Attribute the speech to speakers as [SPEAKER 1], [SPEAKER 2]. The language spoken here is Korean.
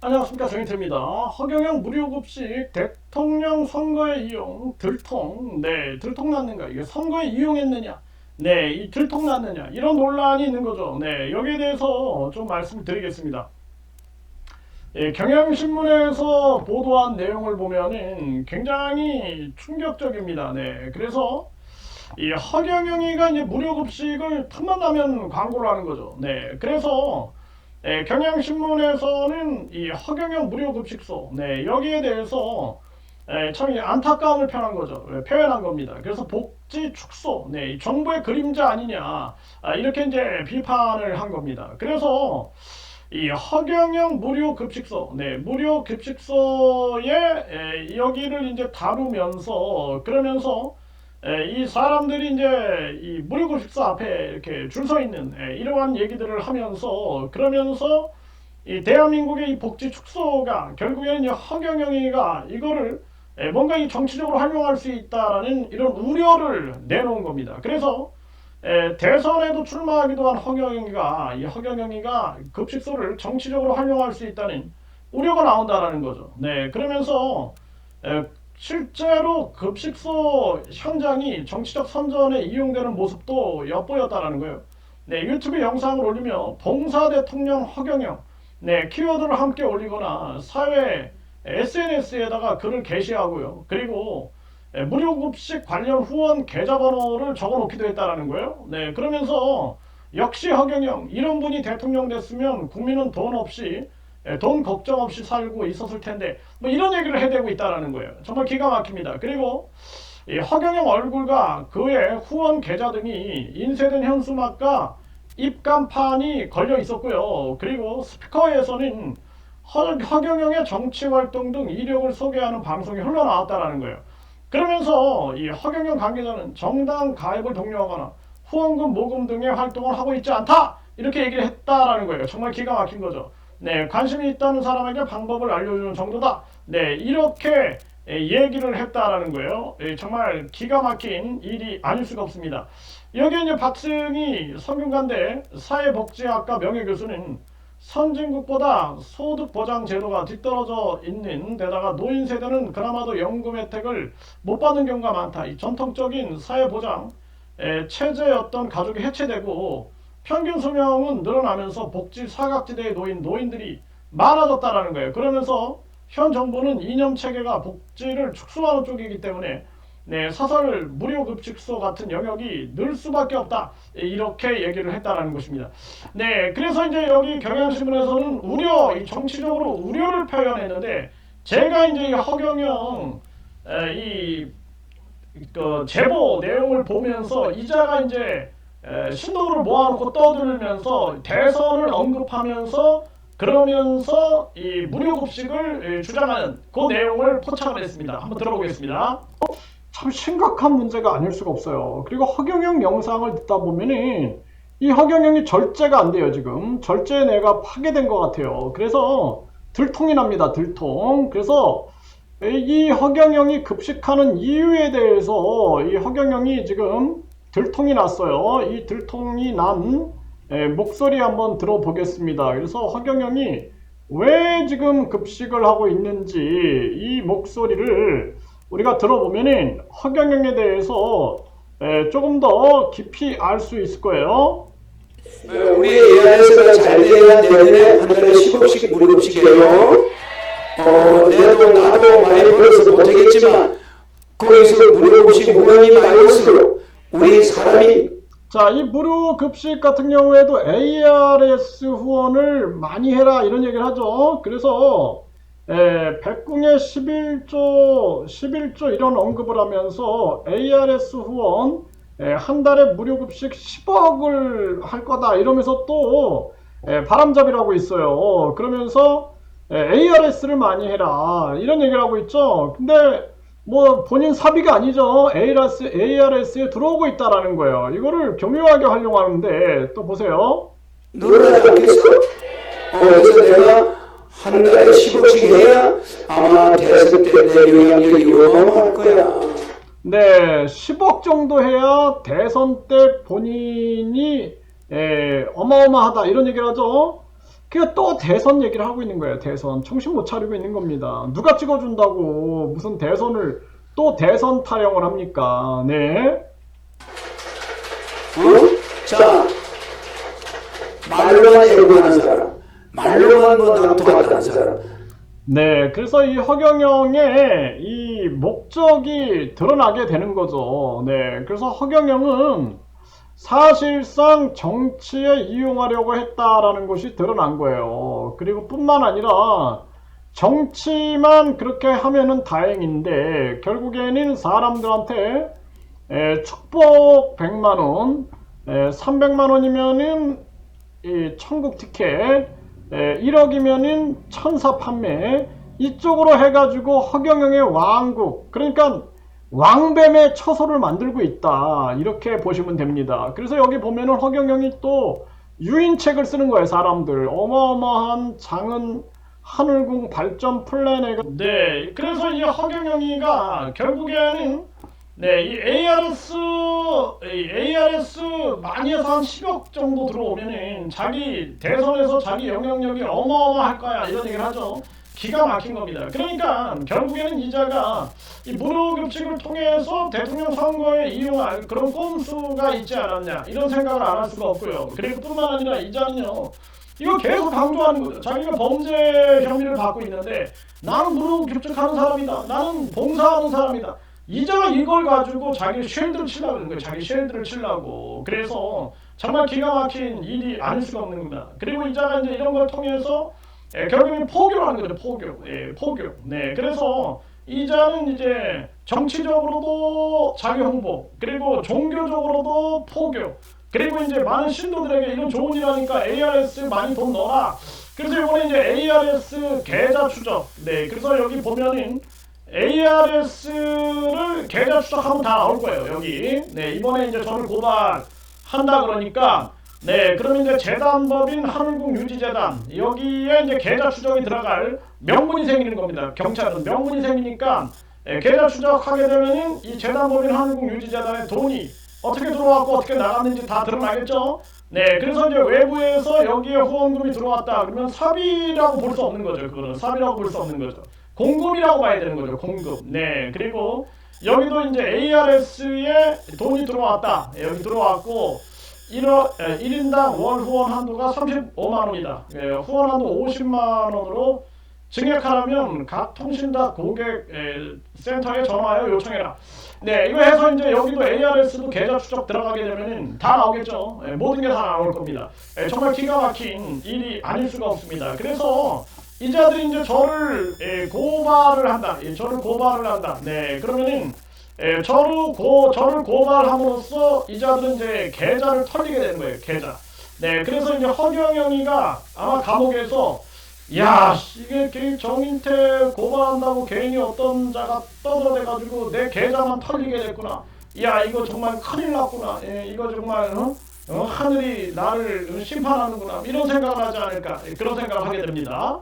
[SPEAKER 1] 안녕하십니까, 정인태입니다. 허경영 무료급식 대통령 선거에 이용 들통, 네, 들통났는가? 이게 선거에 이용했느냐? 네, 이 들통났느냐? 이런 논란이 있는 거죠. 네, 여기에 대해서 좀 말씀드리겠습니다. 예, 경향신문에서 보도한 내용을 보면은 굉장히 충격적입니다. 네, 그래서 이 허경영이가 이제 무료급식을 틈만 나면 광고를 하는 거죠. 네, 그래서 경향신문에서는 이 허경영 무료급식소, 네, 여기에 대해서 참 안타까움을 표현한 겁니다. 그래서 복지 축소, 네, 정부의 그림자 아니냐, 이렇게 이제 비판을 한 겁니다. 그래서 이 허경영 무료급식소, 네, 무료급식소에 여기를 이제 다루면서 그러면서 이 사람들이 이제 이 무료급식소 앞에 이렇게 줄 서 있는 이러한 얘기들을 하면서 그러면서 이 대한민국의 이 복지 축소가 결국에는 이제 허경영이가 이거를 뭔가 이 정치적으로 활용할 수 있다라는 이런 우려를 내놓은 겁니다. 그래서 대선에도 출마하기도 한 허경영이가 이 허경영이가 급식소를 정치적으로 활용할 수 있다는 우려가 나온다라는 거죠. 네, 그러면서 에, 실제로 급식소 현장이 정치적 선전에 이용되는 모습도 엿보였다라는 거예요. 네, 유튜브 영상을 올리며 봉사 대통령 허경영, 네, 키워드를 함께 올리거나 사회 SNS에다가 글을 게시하고요. 그리고 무료급식 관련 후원 계좌번호를 적어놓기도 했다라는 거예요. 네, 그러면서 역시 허경영 이런 분이 대통령 됐으면 국민은 돈 걱정 없이 살고 있었을 텐데 뭐 이런 얘기를 해대고 있다라는 거예요. 정말 기가 막힙니다. 그리고 이 허경영 얼굴과 그의 후원 계좌 등이 인쇄된 현수막과 입간판이 걸려 있었고요. 그리고 스피커에서는 허경영의 정치 활동 등 이력을 소개하는 방송이 흘러나왔다라는 거예요. 그러면서 이 허경영 관계자는 정당 가입을 독려하거나 후원금 모금 등의 활동을 하고 있지 않다 이렇게 얘기를 했다라는 거예요. 정말 기가 막힌 거죠. 네, 관심이 있다는 사람에게 방법을 알려주는 정도다. 네, 이렇게 얘기를 했다라는 거예요. 정말 기가 막힌 일이 아닐 수가 없습니다. 여기에 이제 박승희 성균관대 사회복지학과 명예교수는 선진국보다 소득보장 제도가 뒤떨어져 있는 데다가 노인 세대는 그나마도 연금 혜택을 못 받는 경우가 많다. 이 전통적인 사회보장 체제의 어떤 가족이 해체되고 평균 수명은 늘어나면서 복지 사각지대에 놓인 노인들이 많아졌다라는 거예요. 그러면서 현 정부는 이념 체계가 복지를 축소하는 쪽이기 때문에 네, 사설 무료급식소 같은 영역이 늘 수밖에 없다. 이렇게 얘기를 했다라는 것입니다. 네, 그래서 이제 여기 경향신문에서는 정치적으로 우려를 표현했는데 제가 이제 이 허경영 그 제보 내용을 보면서 이자가 이제 신도를 모아놓고 떠들면서 대선을 언급하면서 그러면서 이 무료급식을 주장하는 그 내용을 포착을 했습니다. 한번 들어보겠습니다. 참 심각한 문제가 아닐 수가 없어요. 그리고 허경영 영상을 듣다 보면은 이 허경영이 절제가 안 돼요. 지금 절제 내가 파괴된 것 같아요. 그래서 들통이 납니다. 들통. 그래서 이 허경영이 급식하는 이유에 대해서 이 허경영이 지금 들통이 났어요. 이 들통이 난 목소리 한번 들어보겠습니다. 그래서 허경영이 왜 지금 급식을 하고 있는지 이 목소리를 우리가 들어보면은 허경영에 대해서 조금 더 깊이 알 수 있을 거예요.
[SPEAKER 2] 우리 AIS가 잘 돼야 내년에 한 달에 10억씩 무료급식해요. 나도 많이 벌어서 못하겠지만 거기서 무료급식 무관이 많이 없어요. 우리 사람이
[SPEAKER 1] 자, 이 무료급식 같은 경우에도 ARS 후원을 많이 해라 이런 얘기를 하죠. 그래서 백궁의 11조 이런 언급을 하면서 ARS 후원 한 달에 무료급식 10억을 할 거다 이러면서 또 바람잡이라고 있어요. 그러면서 ARS를 많이 해라 이런 얘기를 하고 있죠. 근데 뭐 본인 사비가 아니죠. ARS에 들어오고 있다라는 거예요. 이거를 교묘하게 활용하는데 또 보세요.
[SPEAKER 2] 늘어나지 않겠어? 그래서 내가 한 달에 10억씩 해야 아마 대선 때 내 영향력이 어마어마할 거야.
[SPEAKER 1] 네, 10억 정도 해야 대선 때 본인이 어마어마하다 이런 얘기를 하죠. 그 또 대선 얘기를 하고 있는 거예요. 대선. 정신 못 차리고 있는 겁니다. 누가 찍어준다고 무슨 대선을 또 대선 타령을 합니까? 네.
[SPEAKER 2] 자, 말로만 예고하는 사람, 말로만 뭐 낭토하는 사람.
[SPEAKER 1] 네, 그래서 이 허경영의 이 목적이 드러나게 되는 거죠. 네, 그래서 허경영은 사실상 정치에 이용하려고 했다라는 것이 드러난 거예요. 그리고 뿐만 아니라 정치만 그렇게 하면은 다행인데 결국에는 사람들한테 축복 100만원, 300만원이면은 이 천국 티켓, 1억이면은 천사 판매, 이쪽으로 해가지고 허경영의 왕국, 그러니까 왕뱀의 처소를 만들고 있다, 이렇게 보시면 됩니다. 그래서 여기 보면은 허경영이 또 유인책을 쓰는 거예요. 사람들 어마어마한 장은 하늘궁 발전 플랜에. 네, 그래서 이 허경영이가 결국에는 네, 이 ARS 많이 해서 한 10억 정도 들어오면은 자기 대선에서 자기 영향력이 어마어마할 거야, 이런 얘기를 하죠. 기가 막힌 겁니다. 그러니까 결국에는 이자가 이 무료급식을 통해서 대통령 선거에 이용할 그런 꼼수가 있지 않았냐, 이런 생각을 안 할 수가 없고요. 그리고 뿐만 아니라 이자는요, 이거 계속 강조하는 거죠. 자기가 범죄 혐의를 받고 있는데 나는 무료급식하는 사람이다, 나는 봉사하는 사람이다. 이자가 이걸 가지고 자기 쉘드를 치려고 하는 거예요. 자기 쉘드를 치려고. 그래서 정말 기가 막힌 일이 아닐 수가 없는 겁니다. 그리고 이자가 이제 이런 걸 통해서 결국엔 포교를 하는 거죠. 포교. 포교. 네. 그래서 이자는 이제 정치적으로도 자기 홍보, 그리고 종교적으로도 포교, 그리고 이제 많은 신도들에게 이런 좋은 일 하니까 ARS 많이 돈 넣어라. 그래서 이번에 이제 ARS 계좌 추적. 네. 그래서 여기 보면은 ARS를 계좌 추적하면 다 나올 거예요. 여기. 네, 이번에 이제 저를 고발한다 그러니까, 네, 그러면 이제 재단법인 하늘궁 유지재단, 여기에 이제 계좌 추적이 들어갈 명분이 생기는 겁니다. 경찰은 명분이 생기니까 계좌 추적하게 되면은 이 재단법인 하늘궁 유지재단의 돈이 어떻게 들어왔고 어떻게 나갔는지 다 드러나겠죠. 네, 그래서 이제 외부에서 여기에 후원금이 들어왔다 그러면 사비라고 볼 수 없는 거죠. 그거는 사비라고 볼 수 없는 거죠. 공급이라고 봐야 되는 거죠. 공급. 네, 그리고 여기도 이제 ARS에 돈이 들어왔다. 여기 들어왔고 1인당 월 후원 한도가 35만 원이다. 네, 후원 한도 50만 원으로 증액하려면 각 통신사 고객 센터에 전화하여 요청해라. 네, 이거 해서 이제 여기도 ARS도 계좌 추적 들어가게 되면은 다 나오겠죠. 모든 게 다 나올 겁니다. 정말 기가 막힌 일이 아닐 수가 없습니다. 그래서 이자들이 이제 저를 고발을 한다. 저를 고발을 한다. 네, 그러면은 저를 고발함으로써 이자들은 이제 계좌를 털리게 되는 거예요. 계좌. 네, 그래서 이제 허경영이가 아마 감옥에서 야, 이게 정인태 고발한다고 괜히 어떤 자가 떠들어대가지고 내 계좌만 털리게 됐구나. 야, 이거 정말 큰일 났구나. 이거 정말 하늘이 나를 심판하는구나. 이런 생각을 하지 않을까. 그런 생각을 하게 됩니다.